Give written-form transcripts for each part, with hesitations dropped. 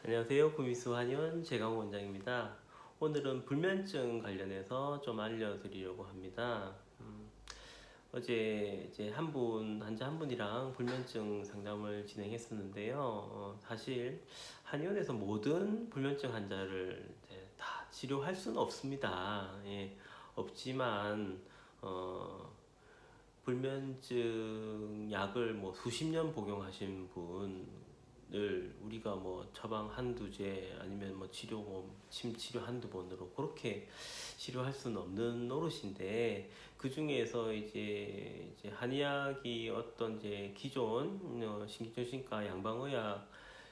안녕하세요. 구미수 한의원 재강호 원장입니다. 오늘은 불면증 관련해서 좀 알려드리려고 합니다. 어제 이제 환자 한 분이랑 불면증 상담을 진행했었는데요. 사실 한의원에서 모든 불면증 환자를 이제 다 치료할 수는 없습니다. 예, 없지만 불면증 약을 뭐 수십 년 복용하신 분을 우리가 뭐 처방 한두 제 아니면 뭐 치료 침 치료 한두 번으로 그렇게 치료할 수는 없는 노릇인데, 그 중에서 이제 한의학이 어떤 이제 기존 신경정신과 양방의학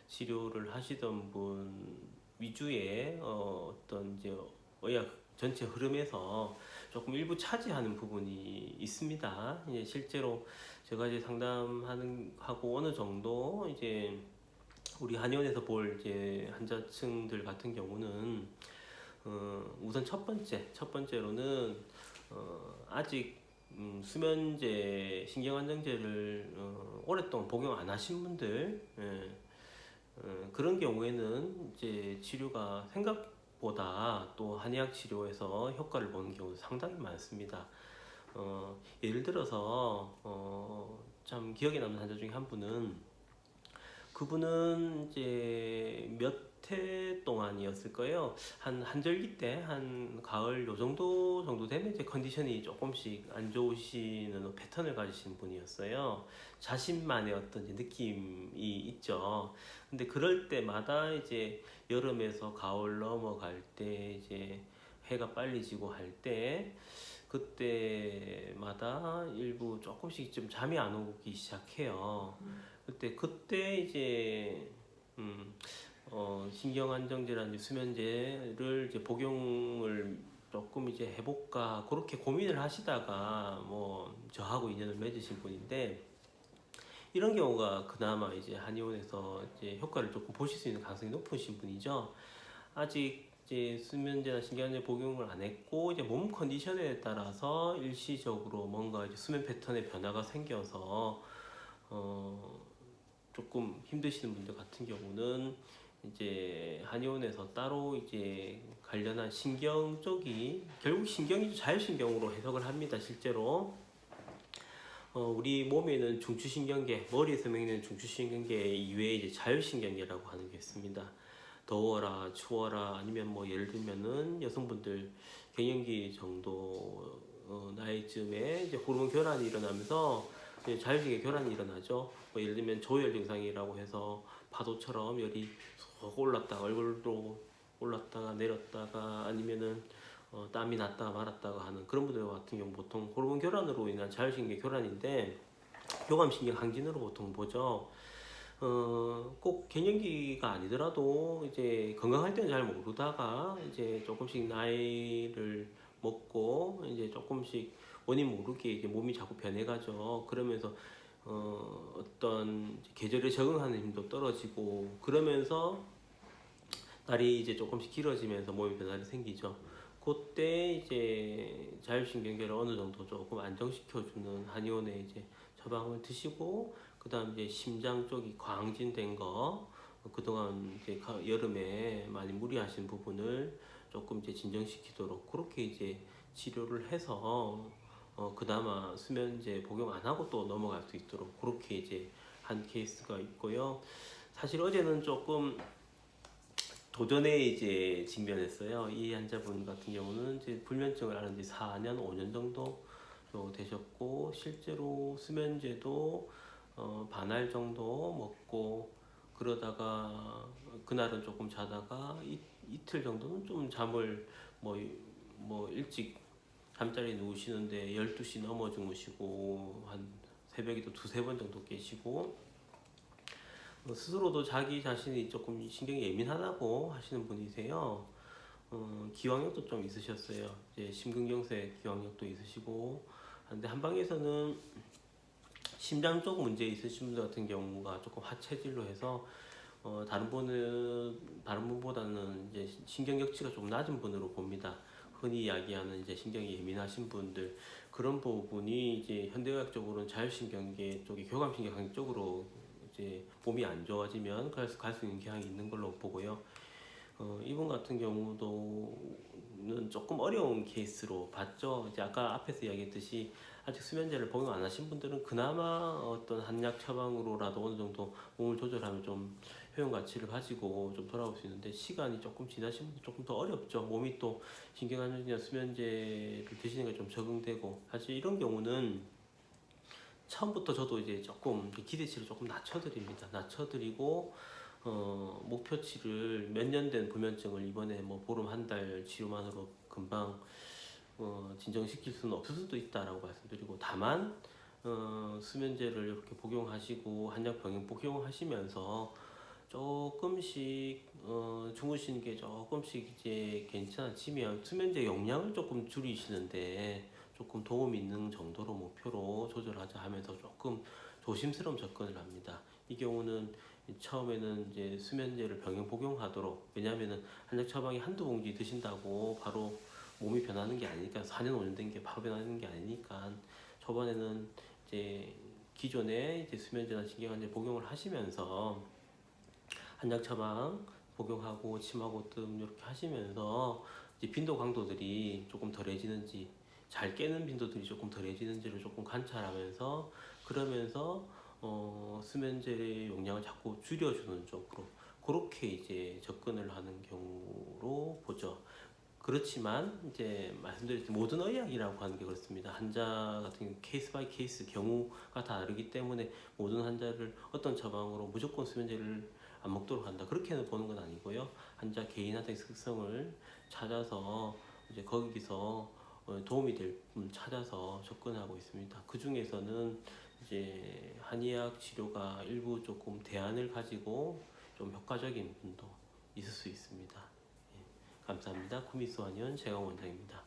치료를 하시던 분 위주의 어떤 이제 의학 전체 흐름에서 조금 일부 차지하는 부분이 있습니다. 이제 실제로 제가 이제 상담하고 어느 정도 이제 우리 한의원에서 볼 이제 환자층들 같은 경우는 우선 첫 번째로는 아직 수면제 신경안정제를 오랫동안 복용 안 하신 분들, 그런 경우에는 이제 치료가 생각보다 또 한의학 치료에서 효과를 보는 경우도 상당히 많습니다. 예를 들어서 참 기억에 남는 환자 중에 한 분은, 그분은 이제 몇 해 동안이었을 거예요. 한 한절기 때, 한 가을 요 정도 되면 이제 컨디션이 조금씩 안 좋으시는 패턴을 가지신 분이었어요. 자신만의 어떤 이제 느낌이 있죠. 근데 그럴 때마다 이제 여름에서 가을 넘어갈 때 이제 해가 빨리 지고 할 때, 그때마다 일부 조금씩 좀 잠이 안 오기 시작해요. 그때 이제 신경안정제라든지 수면제를 이제 복용을 조금 이제 해볼까 그렇게 고민을 하시다가 뭐 저하고 인연을 맺으신 분인데, 이런 경우가 그나마 이제 한의원에서 이제 효과를 조금 보실 수 있는 가능성이 높으신 분이죠. 아직 이제 수면제나 신경안정 복용을 안 했고 이제 몸 컨디션에 따라서 일시적으로 뭔가 이제 수면 패턴의 변화가 생겨서 조금 힘드시는 분들 같은 경우는 이제 한의원에서 따로 이제 관련한 신경 쪽이, 결국 신경이 자율신경으로 해석을 합니다. 실제로 우리 몸에는 중추신경계, 머리에서 생기는 중추신경계 이외에 이제 자율신경계라고 하는 게 있습니다. 더워라, 추워라, 아니면 뭐 예를 들면은 여성분들 갱년기 정도 나이쯤에 이제 호르몬 교란이 일어나면서 자율신경 교란이 일어나죠. 뭐 예를 들면 조열 증상이라고 해서 파도처럼 열이 쏙 올랐다가 얼굴도 올랐다가 내렸다가, 아니면은 땀이 났다가 말았다가 하는 그런 분들 같은 경우 보통 호르몬 교란으로 인한 자율신경 교란인데, 교감신경 항진으로 보통 보죠. 꼭 갱년기가 아니더라도 이제 건강할 때는 잘 모르다가 이제 조금씩 나이를 먹고 이제 조금씩 원인 모르게 이제 몸이 자꾸 변해가죠. 그러면서 어떤 계절에 적응하는 힘도 떨어지고, 그러면서 날이 이제 조금씩 길어지면서 몸에 변화가 생기죠. 그때 이제 자율신경계를 어느 정도 조금 안정시켜주는 한의원에 이제 처방을 드시고, 그 다음 이제 심장 쪽이 과항진된 거, 그동안 이제 여름에 많이 무리하신 부분을 조금 이제 진정시키도록 그렇게 이제 치료를 해서 그나마 수면제 복용 안 하고 또 넘어갈 수 있도록 그렇게 이제 한 케이스가 있고요. 사실 어제는 조금 도전에 이제 직면했어요. 이 환자분 같은 경우는 이제 불면증을 앓은 지 4년, 5년 정도 되셨고, 실제로 수면제도 반알 정도 먹고, 그러다가 그날은 조금 자다가 이틀 정도는 좀 잠을 뭐 일찍 잠자리에 누우시는데 12시 넘어 주무시고, 한 새벽에도 두세 번 정도 깨시고, 스스로도 자기 자신이 조금 신경이 예민하다고 하시는 분이세요. 기왕력도 좀 있으셨어요. 이제 심근경색 기왕력도 있으시고, 근데 한방에서는 심장 쪽 문제 있으신 분들 같은 경우가 조금 하체질로 해서 다른 분보다는 이제 신경격치가 좀 낮은 분으로 봅니다. 흔히 이야기하는 이제 신경이 예민하신 분들, 그런 부분이 이제 현대의학적으로는 자율신경계 쪽이 교감신경 쪽으로 이제 몸이 안 좋아지면 갈 수 있는 경향이 있는 걸로 보고요. 이분 같은 경우도는 조금 어려운 케이스로 봤죠. 이제 아까 앞에서 이야기했듯이 아직 수면제를 복용 안 하신 분들은 그나마 어떤 한약 처방으로라도 어느 정도 몸을 조절하면 좀 효용 가치를 가지고 좀 돌아올 수 있는데, 시간이 조금 지나신 분들 조금 더 어렵죠. 몸이 또 신경안정제나 수면제를 드시는 게 좀 적응되고, 사실 이런 경우는 처음부터 저도 이제 조금 기대치를 조금 낮춰드립니다. 낮춰드리고 목표치를 몇 년 된 불면증을 이번에 뭐 보름 한 달 치료만으로 금방 진정시킬 수는 없을 수도 있다라고 말씀드리고, 다만 수면제를 이렇게 복용하시고 한약 병행 복용하시면서 조금씩 주무시는 게 조금씩 이제 괜찮아지면 수면제 용량을 조금 줄이시는데 조금 도움이 있는 정도로 목표로 조절하자 하면서 조금 조심스러운 접근을 합니다. 이 경우는 처음에는 이제 수면제를 병행 복용하도록, 왜냐하면은 한약 처방이 한두 봉지 드신다고 바로 몸이 변하는 게 아니니까, 4년 5년 된 게 바로 변하는 게 아니니까 초반에는 이제 기존에 이제 수면제나 신경안제 복용을 하시면서 한약 처방 복용하고 침하고 뜸 이렇게 하시면서 이제 빈도 강도들이 조금 덜해지는지, 잘 깨는 빈도들이 조금 덜해지는지를 조금 관찰하면서, 그러면서 수면제의 용량을 자꾸 줄여주는 쪽으로 그렇게 이제 접근을 하는 경우로 보죠. 그렇지만 이제 말씀드렸듯이 모든 의학이라고 하는 게 그렇습니다. 환자 같은 경우 케이스 바이 케이스 경우가 다 다르기 때문에 모든 환자를 어떤 처방으로 무조건 수면제를 안 먹도록 한다, 그렇게는 보는 건 아니고요. 환자 개인화된 특성을 찾아서 이제 거기서 도움이 될 분 찾아서 접근하고 있습니다. 그 중에서는 이제 한의학 치료가 일부 조금 대안을 가지고 좀 효과적인 분도 있을 수 있습니다. 예, 감사합니다. 구미수원의원 최강 원장입니다.